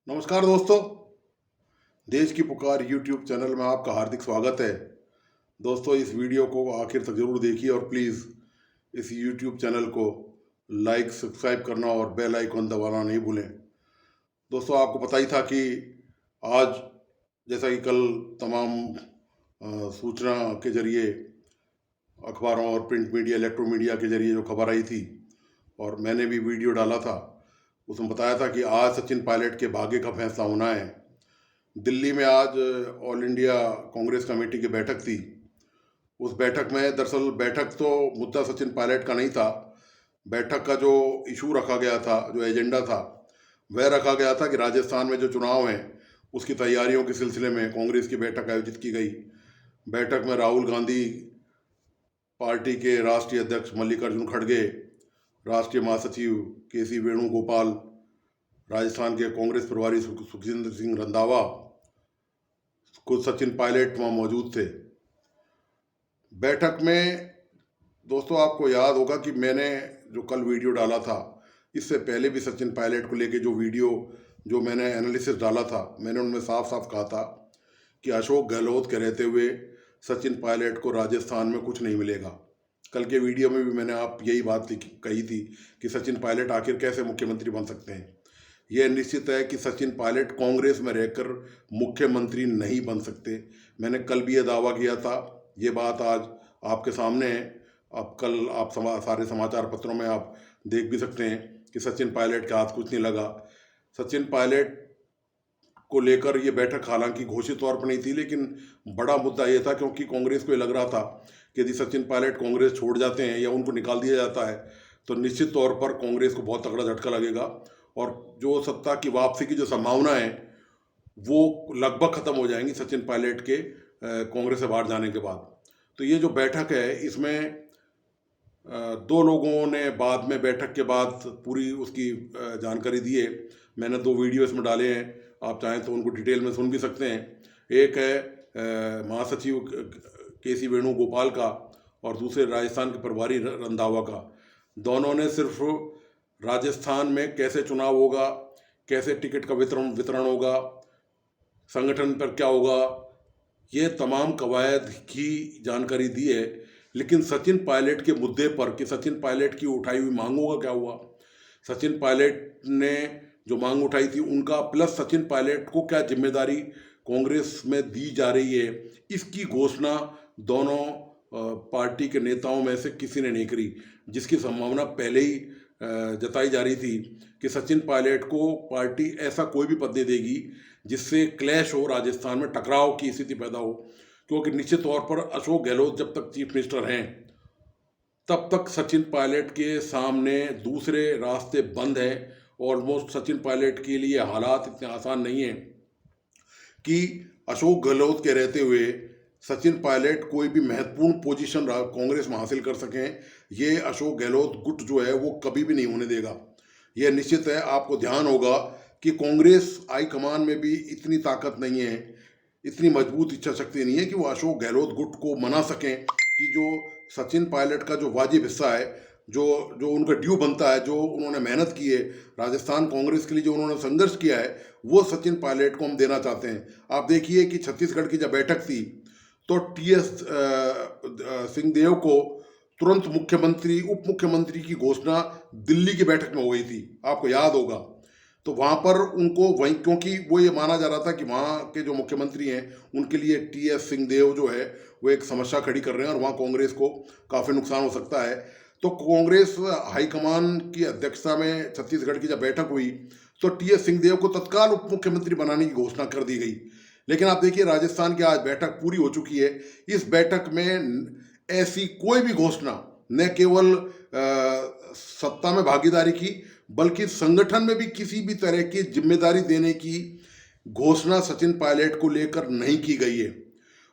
नमस्कार दोस्तों। देश की पुकार यूट्यूब चैनल में आपका हार्दिक स्वागत है। दोस्तों, इस वीडियो को आखिर तक जरूर देखिए और प्लीज़ इस यूट्यूब चैनल को लाइक सब्सक्राइब करना और बेल आइकन दबाना नहीं भूलें। दोस्तों, आपको पता ही था कि आज जैसा कि कल तमाम सूचना के जरिए अखबारों और प्रिंट मीडिया इलेक्ट्रो मीडिया के जरिए जो खबर आई थी और मैंने भी वीडियो डाला था, उसमें बताया था कि आज सचिन पायलट के भाग्य का फैसला होना है। दिल्ली में आज ऑल इंडिया कांग्रेस कमेटी की बैठक थी। उस बैठक में दरअसल बैठक तो मुद्दा सचिन पायलट का नहीं था। बैठक का जो इशू रखा गया था, जो एजेंडा था, वह रखा गया था कि राजस्थान में जो चुनाव हैं उसकी तैयारियों के सिलसिले में कांग्रेस की बैठक आयोजित की गई। बैठक में राहुल गांधी, पार्टी के राष्ट्रीय अध्यक्ष मल्लिकार्जुन खड़गे, राष्ट्रीय महासचिव के सी वेणुगोपाल, राजस्थान के कांग्रेस प्रभारी सुखजिंदर सिंह रंधावा, खुद सचिन पायलट वहाँ मौजूद थे। बैठक में दोस्तों आपको याद होगा कि मैंने जो कल वीडियो डाला था, इससे पहले भी सचिन पायलट को लेके जो वीडियो जो मैंने एनालिसिस डाला था, मैंने उनमें साफ साफ कहा था कि अशोक गहलोत के रहते हुए सचिन पायलट को राजस्थान में कुछ नहीं मिलेगा। कल के वीडियो में भी मैंने आप यही बात कही थी कि सचिन पायलट आखिर कैसे मुख्यमंत्री बन सकते हैं। यह निश्चित है कि सचिन पायलट कांग्रेस में रहकर मुख्यमंत्री नहीं बन सकते। मैंने कल भी यह दावा किया था, ये बात आज आपके सामने है। अब कल आप सारे समाचार पत्रों में आप देख भी सकते हैं कि सचिन पायलट के हाथ कुछ नहीं लगा। सचिन पायलट को लेकर ये बैठक हालांकि घोषित तौर पर नहीं थी, लेकिन बड़ा मुद्दा ये था क्योंकि कांग्रेस को ये लग रहा था कि यदि सचिन पायलट कांग्रेस छोड़ जाते हैं या उनको निकाल दिया जाता है तो निश्चित तौर पर कांग्रेस को बहुत तगड़ा झटका लगेगा और जो सत्ता की वापसी की जो संभावना है वो लगभग खत्म हो जाएंगी सचिन पायलट के कांग्रेस से बाहर जाने के बाद। तो ये जो बैठक है, इसमें दो लोगों ने बाद में बैठक के बाद पूरी उसकी जानकारी दी है। मैंने 2 वीडियो इसमें डाले हैं, आप चाहें तो उनको डिटेल में सुन भी सकते हैं। एक है महासचिव के.सी. वेणुगोपाल का और दूसरे राजस्थान के प्रभारी रंधावा का। दोनों ने सिर्फ राजस्थान में कैसे चुनाव होगा, कैसे टिकट का वितरण होगा, संगठन पर क्या होगा, ये तमाम कवायद की जानकारी दी है। लेकिन सचिन पायलट के मुद्दे पर कि सचिन पायलट की उठाई हुई मांगों का क्या हुआ, सचिन पायलट ने जो मांग उठाई थी उनका, प्लस सचिन पायलट को क्या जिम्मेदारी कांग्रेस में दी जा रही है, इसकी घोषणा दोनों पार्टी के नेताओं में से किसी ने नहीं करी। जिसकी संभावना पहले ही जताई जा रही थी कि सचिन पायलट को पार्टी ऐसा कोई भी पद दे देगी जिससे क्लैश हो, राजस्थान में टकराव की स्थिति पैदा हो। क्योंकि निश्चित तौर पर अशोक गहलोत जब तक चीफ मिनिस्टर हैं तब तक सचिन पायलट के सामने दूसरे रास्ते बंद हैं। ऑलमोस्ट सचिन पायलट के लिए हालात इतने आसान नहीं हैं कि अशोक गहलोत के रहते हुए सचिन पायलट कोई भी महत्वपूर्ण पोजीशन कांग्रेस में हासिल कर सकें। ये अशोक गहलोत गुट जो है वो कभी भी नहीं होने देगा। यह निश्चित है। आपको ध्यान होगा कि कांग्रेस हाईकमान में भी इतनी ताकत नहीं है, इतनी मजबूत इच्छा शक्ति नहीं है कि वो अशोक गहलोत गुट को मना सकें कि जो सचिन पायलट का जो वाजिब हिस्सा है, जो जो उनका ड्यू बनता है, जो उन्होंने मेहनत की है राजस्थान कांग्रेस के लिए, जो उन्होंने संघर्ष किया है, वो सचिन पायलट को हम देना चाहते हैं। आप देखिए कि छत्तीसगढ़ की जब बैठक थी तो टी.एस. सिंहदेव को तुरंत मुख्यमंत्री उप मुख्यमंत्री की घोषणा दिल्ली की बैठक में हो गई थी, आपको याद होगा। तो वहाँ पर उनको वहीं, क्योंकि वो ये माना जा रहा था कि वहाँ के जो मुख्यमंत्री हैं उनके लिए टी.एस. सिंहदेव जो है वो एक समस्या खड़ी कर रहे हैं और वहाँ कांग्रेस को काफ़ी नुकसान हो सकता है। तो कांग्रेस हाईकमान की अध्यक्षता में छत्तीसगढ़ की जब बैठक हुई तो टी.एस. सिंहदेव को तत्काल उप मुख्यमंत्री बनाने की घोषणा कर दी गई। लेकिन आप देखिए राजस्थान की आज बैठक पूरी हो चुकी है। इस बैठक में ऐसी कोई भी घोषणा, न केवल सत्ता में भागीदारी की बल्कि संगठन में भी किसी भी तरह की जिम्मेदारी देने की घोषणा सचिन पायलट को लेकर नहीं की गई है।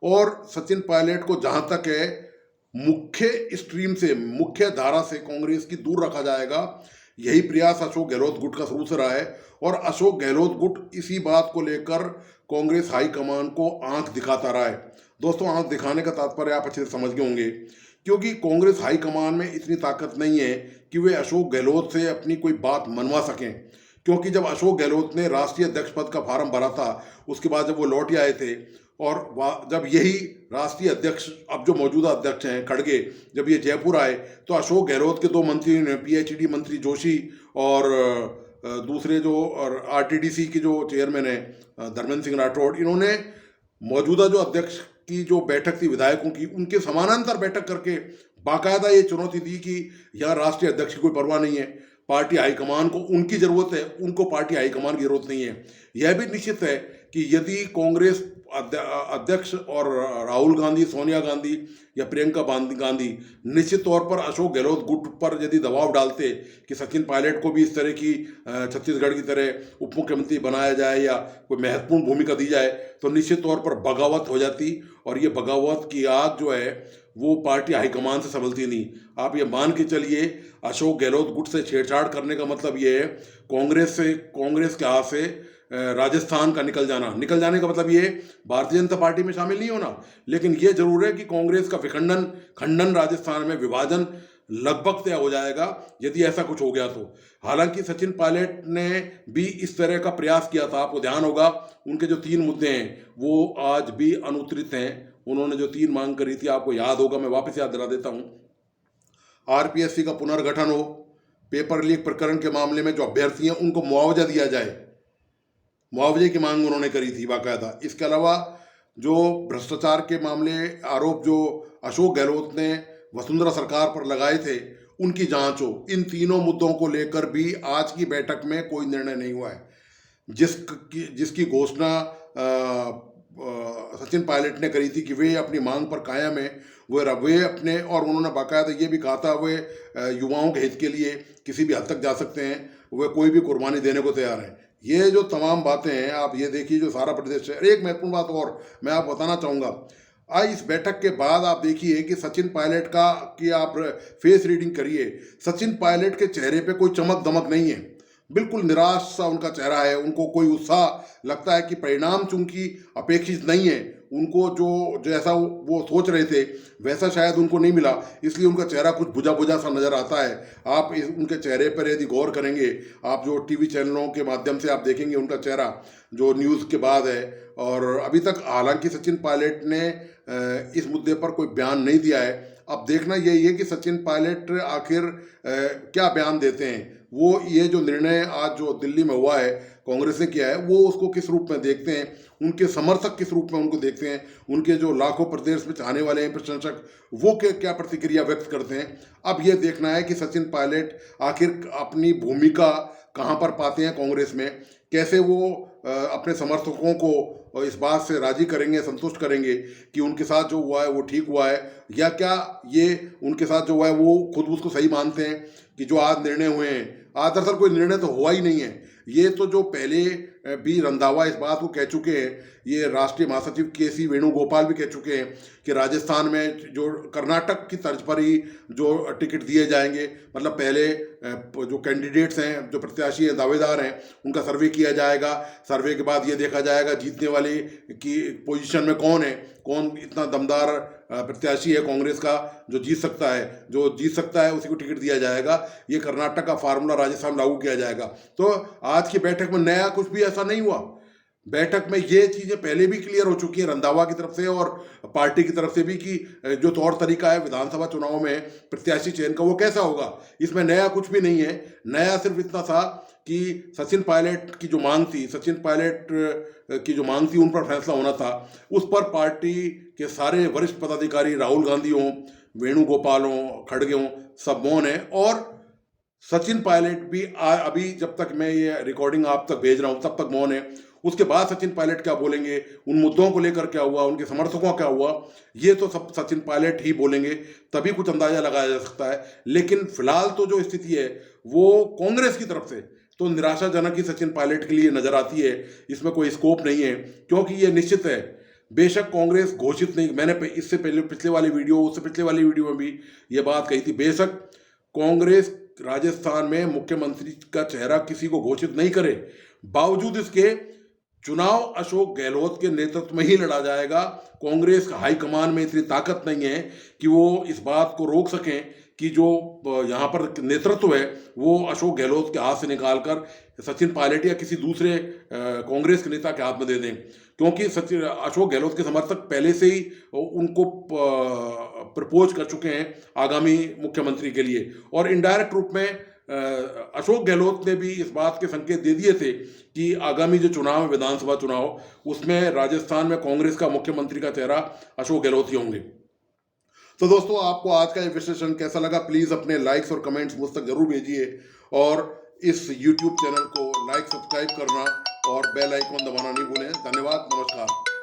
और सचिन पायलट को जहां तक है मुख्य स्ट्रीम से, मुख्य धारा से कांग्रेस की दूर रखा जाएगा, यही प्रयास अशोक गहलोत गुट का शुरू से रहा है। और अशोक गहलोत गुट इसी बात को लेकर कांग्रेस हाईकमान को आंख दिखाता रहा है। दोस्तों, आंख दिखाने का तात्पर्य आप अच्छे से समझ गए होंगे, क्योंकि कांग्रेस हाईकमान में इतनी ताकत नहीं है कि वे अशोक गहलोत से अपनी कोई बात मनवा सकें। क्योंकि जब अशोक गहलोत ने राष्ट्रीय अध्यक्ष पद का फार्म भरा था, उसके बाद जब वो लौट के आए थे और जब यही राष्ट्रीय अध्यक्ष, अब जो मौजूदा अध्यक्ष हैं खड़गे, जब ये जयपुर आए तो अशोक गहलोत के दो मंत्री ने, पीएचईडी मंत्री जोशी और दूसरे जो और आरटीडीसी के जो चेयरमैन हैं धर्मेंद्र सिंह राठौड़, इन्होंने मौजूदा जो अध्यक्ष की जो बैठक थी विधायकों की, उनके समानांतर बैठक करके बाकायदा ये चुनौती दी कि यहाँ राष्ट्रीय अध्यक्ष की कोई परवाह नहीं है, पार्टी हाईकमान को उनकी जरूरत है, उनको पार्टी हाईकमान की जरूरत नहीं है। यह भी निश्चित है कि यदि कांग्रेस अध्यक्ष और राहुल गांधी, सोनिया गांधी या प्रियंका गांधी निश्चित तौर पर अशोक गहलोत गुट पर यदि दबाव डालते कि सचिन पायलट को भी इस तरह की छत्तीसगढ़ की तरह उप मुख्यमंत्री बनाया जाए या कोई महत्वपूर्ण भूमिका दी जाए, तो निश्चित तौर पर बगावत हो जाती और ये बगावत की आग जो है वो पार्टी हाईकमान से संभलती नहीं। आप ये मान के चलिए, अशोक गहलोत गुट से छेड़छाड़ करने का मतलब ये है कांग्रेस के हाथ से राजस्थान का निकल जाने का मतलब ये भारतीय जनता पार्टी में शामिल नहीं होना, लेकिन ये जरूर है कि कांग्रेस का खंडन राजस्थान में विभाजन लगभग तय हो जाएगा यदि ऐसा कुछ हो गया तो। हालांकि सचिन पायलट ने भी इस तरह का प्रयास किया था, आपको ध्यान होगा उनके जो 3 मुद्दे हैं वो आज भी अनुत्तरित हैं। उन्होंने जो 3 मांग करी थी, आपको याद होगा, मैं वापस याद दिला देता हूँ। आरपीएससी का पुनर्गठन हो, पेपर लीक प्रकरण के मामले में जो अभ्यर्थी हैं उनको मुआवजा दिया जाए, मुआवजे की मांग उन्होंने करी थी बाकायदा। इसके अलावा जो भ्रष्टाचार के मामले आरोप जो अशोक गहलोत ने वसुंधरा सरकार पर लगाए थे उनकी जांच हो, इन तीनों मुद्दों को लेकर भी आज की बैठक में कोई निर्णय नहीं हुआ है। जिसकी घोषणा सचिन पायलट ने करी थी कि वे अपनी मांग पर कायम है, वे अपने, और उन्होंने बाकायदा ये भी कहा था वे युवाओं के हित के लिए किसी भी हद तक जा सकते हैं, वे कोई भी कुर्बानी देने को तैयार हैं। ये जो तमाम बातें हैं, आप ये देखिए जो सारा प्रदेश है। एक महत्वपूर्ण बात और मैं आप बताना चाहूँगा, आज इस बैठक के बाद आप देखिए कि सचिन पायलट की आप फेस रीडिंग करिए, सचिन पायलट के चेहरे पे कोई चमक दमक नहीं है, बिल्कुल निराश सा उनका चेहरा है। उनको कोई उत्साह, लगता है कि परिणाम चूंकि अपेक्षित नहीं है, उनको जो जैसा वो सोच रहे थे वैसा शायद उनको नहीं मिला, इसलिए उनका चेहरा कुछ बुझा बुझा सा नज़र आता है। आप उनके चेहरे पर यदि गौर करेंगे, आप जो टीवी चैनलों के माध्यम से आप देखेंगे उनका चेहरा जो न्यूज़ के बाद है, और अभी तक हालांकि सचिन पायलट ने इस मुद्दे पर कोई बयान नहीं दिया है। अब देखना यही है कि सचिन पायलट आखिर क्या बयान देते हैं। वो ये जो निर्णय आज जो दिल्ली में हुआ है, कांग्रेस ने किया है, वो उसको किस रूप में देखते हैं, उनके समर्थक किस रूप में उनको देखते हैं, उनके जो लाखों प्रदेश में चाहने वाले हैं प्रशंसक, वो क्या प्रतिक्रिया व्यक्त करते हैं। अब ये देखना है कि सचिन पायलट आखिर अपनी भूमिका कहाँ पर पाते हैं कांग्रेस में, कैसे वो अपने समर्थकों को इस बात से राजी करेंगे, संतुष्ट करेंगे कि उनके साथ जो हुआ है वो ठीक हुआ है, या क्या ये उनके साथ जो हुआ है वो खुद उसको सही मानते हैं कि जो आज निर्णय हुए हैं, आज दरअसल कोई निर्णय तो हुआ ही नहीं है। ये तो जो पहले भी रंधावा इस बात को कह चुके हैं, ये राष्ट्रीय महासचिव केसी वेणुगोपाल भी कह चुके हैं कि राजस्थान में जो कर्नाटक की तर्ज पर ही जो टिकट दिए जाएंगे, मतलब पहले जो कैंडिडेट्स हैं, जो प्रत्याशी हैं, दावेदार हैं, उनका सर्वे किया जाएगा। सर्वे के बाद ये देखा जाएगा जीतने वाले की पोजीशन में कौन है, कौन इतना दमदार प्रत्याशी है कांग्रेस का जो जीत सकता है उसी को टिकट दिया जाएगा। ये कर्नाटक का फार्मूला राजस्थान लागू किया जाएगा। तो आज की बैठक में नया कुछ भी ऐसा नहीं हुआ। बैठक में ये चीज़ें पहले भी क्लियर हो चुकी हैं रंधावा की तरफ से और पार्टी की तरफ से भी कि जो तौर तरीका है विधानसभा चुनाव में प्रत्याशी चयन का वो कैसा होगा। इसमें नया कुछ भी नहीं है। नया सिर्फ इतना था कि सचिन पायलट की जो मांग थी उन पर फैसला होना था। उस पर पार्टी के सारे वरिष्ठ पदाधिकारी, राहुल गांधी हों, वेणुगोपाल हों, खड़गे हों, सब मौन है। और सचिन पायलट भी अभी जब तक मैं ये रिकॉर्डिंग आप तक भेज रहा हूँ तब तक मौन है। उसके बाद सचिन पायलट क्या बोलेंगे, उन मुद्दों को लेकर क्या हुआ, उनके समर्थकों का क्या हुआ, ये तो सब सचिन पायलट ही बोलेंगे, तभी कुछ अंदाजा लगाया जा सकता है। लेकिन फिलहाल तो जो स्थिति है वो कांग्रेस की तरफ से तो निराशाजनक ही सचिन पायलट के लिए नजर आती है। इसमें कोई स्कोप नहीं है, क्योंकि ये निश्चित है, बेशक कांग्रेस घोषित नहीं, मैंने इससे पहले उससे पिछले वाली वीडियो में भी ये बात कही थी, बेशक कांग्रेस राजस्थान में मुख्यमंत्री का चेहरा किसी को घोषित नहीं करे, बावजूद इसके चुनाव अशोक गहलोत के नेतृत्व में ही लड़ा जाएगा। कांग्रेस हाईकमान में इतनी ताकत नहीं है कि वो इस बात को रोक सकें कि जो यहाँ पर नेतृत्व है वो अशोक गहलोत के हाथ से निकालकर सचिन पायलट या किसी दूसरे कांग्रेस के नेता के हाथ में दे दें, क्योंकि अशोक गहलोत के समर्थक पहले से ही उनको प्रपोज कर चुके हैं आगामी मुख्यमंत्री के लिए। और इनडायरेक्ट रूप में अशोक गहलोत ने भी इस बात के संकेत दे दिए थे कि आगामी जो चुनाव है, विधानसभा चुनाव, उसमें राजस्थान में कांग्रेस का मुख्यमंत्री का चेहरा अशोक गहलोत ही होंगे। तो दोस्तों, आपको आज का ये विश्लेषण कैसा लगा, प्लीज़ अपने लाइक्स और कमेंट्स मुझ तक जरूर भेजिए, और इस YouTube चैनल को लाइक, सब्सक्राइब करना और बेल आइकॉन दबाना नहीं भूलें। धन्यवाद, नमस्कार।